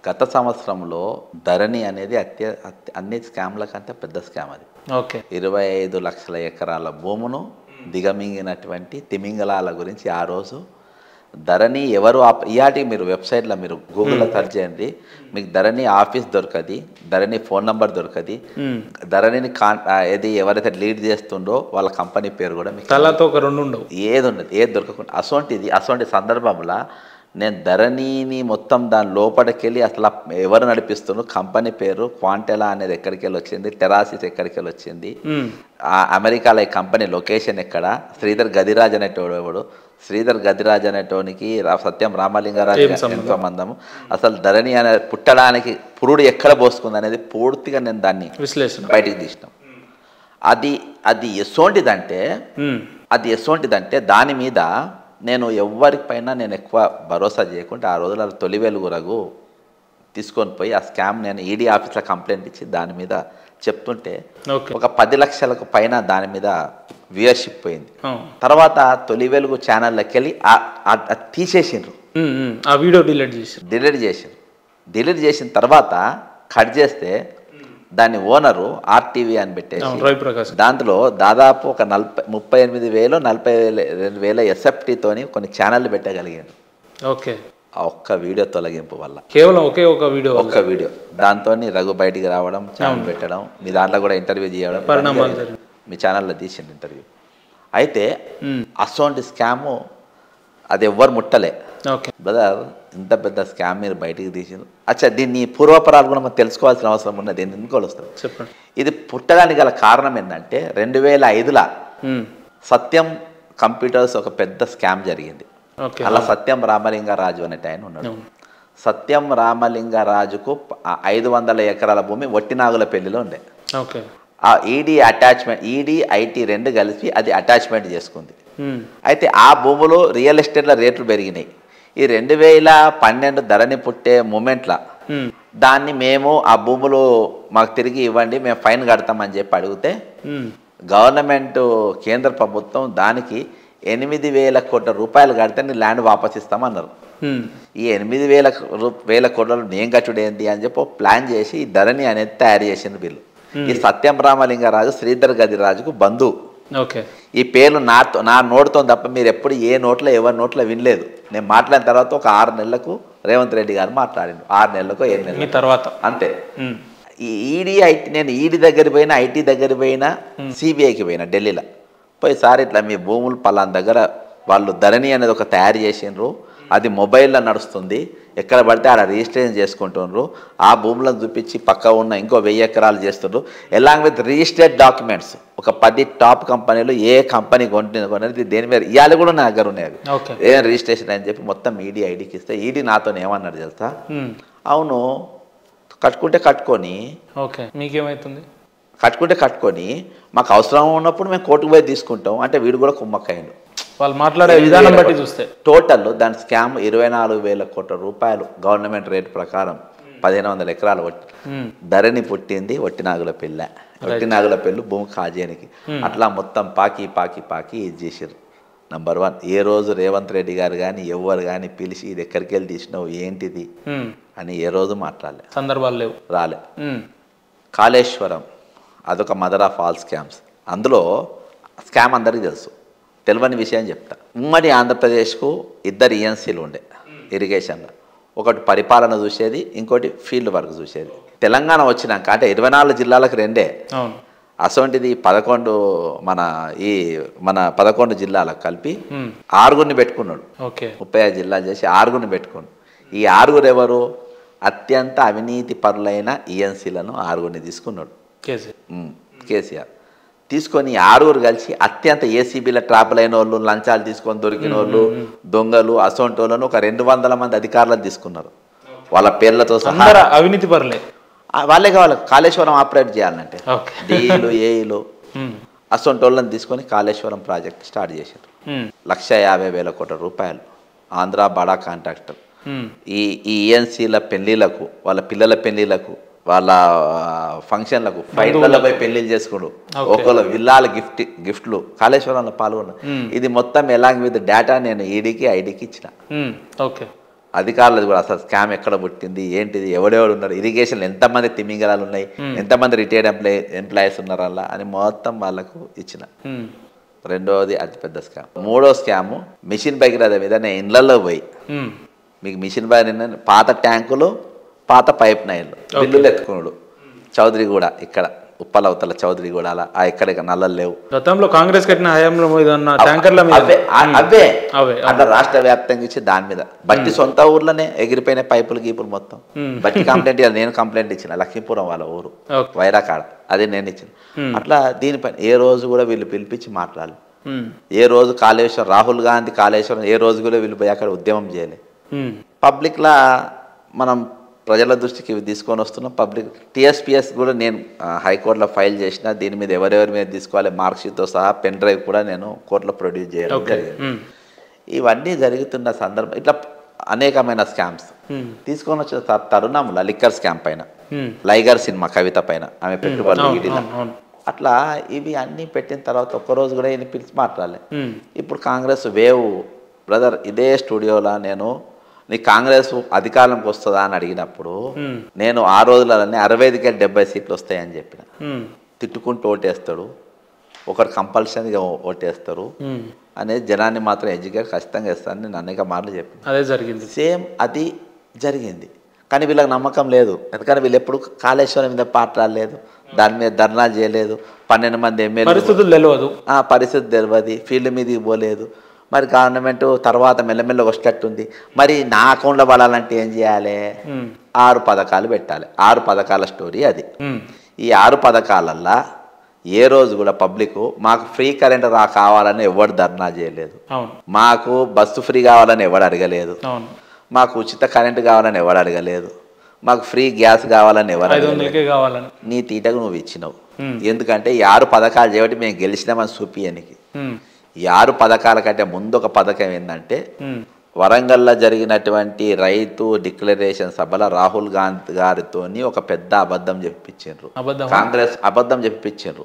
గత సంవత్సరంలో ధరణి అనేది అన్ని స్కామ్ల కంటే పెద్ద స్కామ్ అది. ఓకే. 25 లక్షల ఎకరాల భూమును దిగమింగినటువంటి తిమింగలాల గురించి ఆ రోజు ధరణి ఎవరు ఇయాటి మీరు వెబ్సైట్లో మీరు గూగుల్లో సెర్చ్ చేయండి, మీకు ధరణి ఆఫీస్ దొరకది, ధరణి ఫోన్ నంబర్ దొరకది, ధరణిని ఏది ఎవరైతే లీడ్ చేస్తుండో వాళ్ళ కంపెనీ పేరు కూడా మీకు తలతో ఒక రెండు ఉండవు, ఏది ఉండదు, ఏది దొరకకుండా. అసొంటి సందర్భంలో నేను ధరణిని మొత్తం దాని లోపలికెళ్ళి అసలు ఎవరు నడిపిస్తున్నారు, కంపెనీ పేరు క్వాంటెలా అనేది ఎక్కడికి వెళ్ళి వచ్చింది, టెరాసిస్ ఎక్కడికి వెళ్ళి వచ్చింది, అమెరికాలో ఈ కంపెనీ లొకేషన్ ఎక్కడ, శ్రీధర్ గదిరాజ్ అనేటోడు శ్రీధర్ గదిరాజ్ అనేటోనికి సత్యం రామలింగారాజు సంబంధము, అసలు ధరణి అనే పుట్టడానికి పురుడు ఎక్కడ పోసుకుంది అనేది పూర్తిగా నేను దాన్ని విశ్లేషణ బయటికి తీసినాం. అది ఎసోంటిదంటే దాని మీద నేను ఎవరిపైన నేను ఎక్కువ భరోసా చేయకుండా ఆ రోజుల తొలి వెలుగు రఘు తీసుకొని పోయి ఆ స్కామ్ నేను ఈడీ ఆఫీస్లో కంప్లైంట్ ఇచ్చి దాని మీద చెప్తుంటే ఒక 10 లక్షలకు పైన దాని మీద వ్యూయర్షిప్ పోయింది. తర్వాత తొలి వెలుగు ఛానల్లోకి వెళ్ళి తీసేసిండ్రు, ఆ వీడియో డిలీట్ చేసిన తర్వాత కట్ చేస్తే దాని ఓనరు ఆర్టీవీ అని పెట్టేసి దాంట్లో దాదాపు ఒక 38,000 42,000 ఎస్ఎఫ్టీతోని కొన్ని ఛానళ్ళు పెట్టగలిగాను. ఓకే. ఆ ఒక్క వీడియో తొలగింపు వల్ల, కేవలం ఒక్క వీడియో దాంతో రఘు బయటికి రావడం, ఛానల్ పెట్టడం, మీ దాంట్లో కూడా ఇంటర్వ్యూ చేయడం, మీ ఛానల్లో తీసిండు ఇంటర్వ్యూ. అయితే అసోంటి స్కాము అది ఎవ్వరు ముట్టలే బ్రదర్. ఇంత పెద్ద స్కామ్ మీరు బయటికి తీసిండ్రు. అచ్చా, దీన్ని పూర్వపరాలు కూడా మనం తెలుసుకోవాల్సిన అవసరం ఉన్నది. ఎందుకు వస్తుంది చెప్పండి. ఇది పుట్టడానికి గల కారణం ఏంటంటే 2005లో సత్యం కంప్యూటర్స్ ఒక పెద్ద స్కామ్ జరిగింది. అలా సత్యం రామలింగారాజు అనేట ఆయన ఉన్నాడు. సత్యం రామలింగారాజుకు 500 ఎకరాల భూమి వట్టినాగులపల్లిలో ఉండే. ఆ ఈడీ ఐటీ రెండు కలిసి అది అటాచ్మెంట్ చేసుకుంది. అయితే ఆ భూములు రియల్ ఎస్టేట్లో రేట్లు పెరిగినాయి. ఈ 2012 ధరణి పుట్టే మూమెంట్లో దాన్ని మేము ఆ భూములు మాకు తిరిగి ఇవ్వండి, మేము ఫైన్ కడతామని చెప్పి అడిగితే గవర్నమెంట్ కేంద్ర ప్రభుత్వం దానికి 8,000 కోట్ల రూపాయలు కడితే నీ ల్యాండ్ వాపస్ ఇస్తామన్నారు. ఈ 8,000 కోట్లలో నేను కట్టుడేంది అని చెప్పి ప్లాన్ చేసి ఈ ధరణి అనేది తయారు చేసిన వీళ్ళు. ఈ సత్యం రామలింగరాజు శ్రీధర్ గదిరాజుకు బంధువు. ఈ పేర్లు నా నోటుతో తప్ప మీరు ఎప్పుడు ఏ నోట్లో ఎవరి నోట్లో వినలేదు. నేను మాట్లాడిన తర్వాత ఒక 6 నెలలకు రేవంత్ రెడ్డి గారు మాట్లాడిండు, 6 నెలలకు 7 నెలల తర్వాత అంతే. ఈ నేను ఈడీ దగ్గర పోయినా, ఐటీ దగ్గర పోయినా, సిబిఐకి పోయినా ఢిల్లీలో పోయి, సార్ ఇట్లా మీ భూములు పలానా దగ్గర వాళ్ళు ధరణి అనేది ఒక తయారు చేసిండ్రు, అది మొబైల్లో నడుస్తుంది, ఎక్కడ పడితే ఆడ రిజిస్ట్రేషన్ చేసుకుంటున్నారు, ఆ భూములను చూపించి పక్క ఉన్న ఇంకో 1000 ఎకరాలు చేస్తున్నారు, ఎలాంగ్ విత్ రిజిస్టర్డ్ డాక్యుమెంట్స్. ఒక 10 టాప్ కంపెనీలు ఏ కంపెనీ కొనేది దేని మీద ఇవాళ కూడా నా దగ్గర ఉన్నాయి. ఏం రిజిస్ట్రేషన్ అని చెప్పి మొత్తం ఈడీ ఐడికి ఇస్తే ఈడీ నాతో ఏమన్నాడు తెలుసా, అవును కట్టుకొని మీకేమవుతుంది, కట్టుకొని మాకు అవసరం ఉన్నప్పుడు మేము కోర్టుకు పోయి తీసుకుంటాం అంటే వీడు కూడా కుమ్మక్కయ్యాడు. వాళ్ళు మాట్లాడే విధానం బట్టి చూస్తే టోటల్ దాని స్కామ్ 24,000 కోట్ల రూపాయలు గవర్నమెంట్ రేట్ ప్రకారం 1,500 ఎకరాలు ధరణి పుట్టింది వట్టినాగులపల్లి భూమి కాజేనికి. అట్లా మొత్తం పాకి ఇది చేసారు. నంబర్ 1, ఏ రోజు రేవంత్ రెడ్డి గారు కానీ ఎవరు కానీ పిలిచి ఇది ఎక్కడికి వెళ్ళి తీసినావు ఏంటిది అని ఏ రోజు మాట్లాడలే, సందర్భాలు లేవు, రాలే. కాళేశ్వరం అదొక మదర్ ఆఫ్ ఆల్ స్కామ్స్. అందులో స్కామ్ అందరికీ తెలుసు, తెలియని విషయం చెప్తా. ఉమ్మడి ఆంధ్రప్రదేశ్కు 2 ఈఎన్సీలు ఉండే ఇరిగేషన్లో, ఒకటి పరిపాలన చూసేది, ఇంకోటి ఫీల్డ్ వర్క్ చూసేది. తెలంగాణ వచ్చినాక అంటే 24 జిల్లాలకు 2. అసొంటిది 11 మన 11 జిల్లాలకు కలిపి 6 పెట్టుకున్నాడు. 35 జిల్లాలు చేసి 6 పెట్టుకున్నాడు. ఈ 6 ఎవరు? అత్యంత అవినీతి పరులైన ఈఎన్సీలను 6 తీసుకున్నాడు కేసీఆర్. తీసుకొని 6 కలిసి అత్యంత ఏసీబీల ట్రాపుల్ అయిన వాళ్ళు, లంచాలు తీసుకొని దొరికిన వాళ్ళు, దొంగలు, అసొంటి వాళ్ళను ఒక 200 మంది అధికారులను తీసుకున్నారు. వాళ్ళ పేర్లతో సహా అవినీతి పరులే, వాళ్ళే కావాలి కాళేశ్వరం ఆపరేట్ చేయాలంటే. డీఈలు ఏఈలు అసొంటి వాళ్ళని తీసుకొని కాళేశ్వరం ప్రాజెక్ట్ స్టార్ట్ చేశారు. 1,50,000 కోట్ల రూపాయలు ఆంధ్ర బడా కాంట్రాక్టర్. ఈ ఈఎన్సీల పెళ్లిళ్లకు, వాళ్ళ పిల్లల పెళ్లిళ్లకు, వాళ్ళ ఫంక్షన్లకు, ఫైట్లపై పెళ్లిళ్ళు చేసుకుడు, ఒకళ్ళు విల్లాల గిఫ్ట్లు కాళేశ్వరంలో పాల్గొన్నారు. ఇది మొత్తం ఎలాంగ్ విత్ డేటా నేను ఈడీకి ఐడీకి ఇచ్చిన. అధికారులు కూడా అసలు స్కామ్ ఎక్కడ పుట్టింది ఏంటిది ఎవడెవడు ఉన్నారు, ఇరిగేషన్ ఎంతమంది తిమింగలాలు ఉన్నాయి, ఎంతమంది రిటైర్డ్ ఎంప్లాయీస్ ఉన్నారు అలా అని మొత్తం వాళ్ళకు ఇచ్చిన. రెండవది అతిపెద్ద స్కామ్. మూడో స్కాము మిషన్ భగీరథ మీద నేను ఇళ్లలో పోయి మీకు మిషన్ భగీరథ పాత ట్యాంకులు పాత పైప్ లైన్లు బిల్లులు ఎత్తుకున్నాడు చౌదరిగూడ, ఇక్కడ ఉప్పలవతల చౌదరిగూడ అలా ఇక్కడ నల్లలు లేవు. గతంలో కాంగ్రెస్ కట్టిన హయాంలో ట్యాంకర్ల మీద అవే అట్లా రాష్ట్ర వ్యాప్తంగా ఇచ్చి దాని మీద బట్టి సొంత ఊర్లోనే ఎగిరిపోయిన పైపులు గీపులు మొత్తం బట్టి కంప్లైంట్ ఇవ్వాలి. నేను కంప్లైంట్ ఇచ్చిన లక్ష్మీపురం వాళ్ళ ఊరు వైరాకాడ, అదే నేను ఇచ్చిన. అట్లా దీనిపైన ఏ రోజు కూడా వీళ్ళు పిలిపించి మాట్లాడాలి. ఏ రోజు కాళేశ్వరం రాహుల్ గాంధీ కాళేశ్వరం ఏ రోజు కూడా వీళ్ళు పోయి అక్కడ ఉద్యమం చేయలే. పబ్లిక్లా మనం ప్రజల దృష్టికి ఇవి తీసుకొని వస్తున్నాం. పబ్లిక్ టీఎస్పీఎస్ కూడా నేను హైకోర్టులో ఫైల్ చేసిన, దీని మీద ఎవరెవరి మీద తీసుకోవాలి మార్క్షీట్తో సహా పెన్ డ్రైవ్ కూడా నేను కోర్టులో ప్రొడ్యూస్ చేయడం జరిగింది. ఇవన్నీ జరుగుతున్న సందర్భం ఇట్లా అనేకమైన స్కామ్స్ తీసుకొని వచ్చిన తరుణంలో లిక్కర్ స్కామ్ పైన, లైగర్ సినిమా కవిత పైన ఆమె పెట్టుబడులు వీటిలో అట్లా ఇవి అన్నీ పెట్టిన తర్వాత ఒక్కరోజు కూడా ఈయన పిలిచి మాట్లాడలే. ఇప్పుడు కాంగ్రెస్ వేవ్ బ్రదర్ ఇదే స్టూడియోలో నేను నీ కాంగ్రెస్ అధికారంలోకి వస్తుందా అని అడిగినప్పుడు నేను ఆ రోజులనే 65కి 70 సీట్లు వస్తాయని చెప్పిన. తిట్టుకుంటూ ఓటేస్తాడు, ఒకరు కంపల్సరీగా ఓటేస్తారు అనేది జనాన్ని మాత్రం ఎడ్యుకేట్ ఖచ్చితంగా ఇస్తాను నేను అనేక మార్లు చెప్పిన. అదే జరిగింది, సేమ్ అది జరిగింది. కానీ వీళ్ళకి నమ్మకం లేదు, ఎందుకంటే వీళ్ళు ఎప్పుడు కాళేశ్వరం మీద పాటలేదు, దాని మీద ధర్నా చేయలేదు, 12 మంది ఎమ్మెల్యే పరిస్థితులు తెలియదు, పరిస్థితి తెలియదు, ఫీల్డ్ మీదకి పోలేదు. మరి గవర్నమెంట్ తర్వాత మెల్లమెల్ల వచ్చేటట్టుంది. మరి నా అకౌంట్లో పడాలంటే ఏం చేయాలి? 6 పథకాలు పెట్టాలి. 6 పథకాల స్టోరీ అది. ఈ 6 పథకాలల్లో ఏ రోజు కూడా పబ్లిక్ మాకు ఫ్రీ కరెంట్ కావాలని ఎవడు ధర్నా చేయలేదు, మాకు బస్సు ఫ్రీ కావాలని ఎవడు అడగలేదు, మాకు ఉచిత కరెంటు కావాలని ఎవడు అడగలేదు, మాకు ఫ్రీ గ్యాస్ కావాలని ఎవరు కావాలని నీ తీటకు నువ్వు ఇచ్చినావు. ఎందుకంటే ఈ 6 పథకాలు చేయబట్టి మేము గెలిచినామని చూపియనికి. ఈ 6 పథకాల కంటే ముందు ఒక పథకం ఏంటంటే వరంగల్లో జరిగినటువంటి రైతు డిక్లరేషన్ సభలో రాహుల్ గాంధీ గారితో ఒక పెద్ద అబద్ధం చెప్పించారు. కాంగ్రెస్ అబద్ధం చెప్పించారు.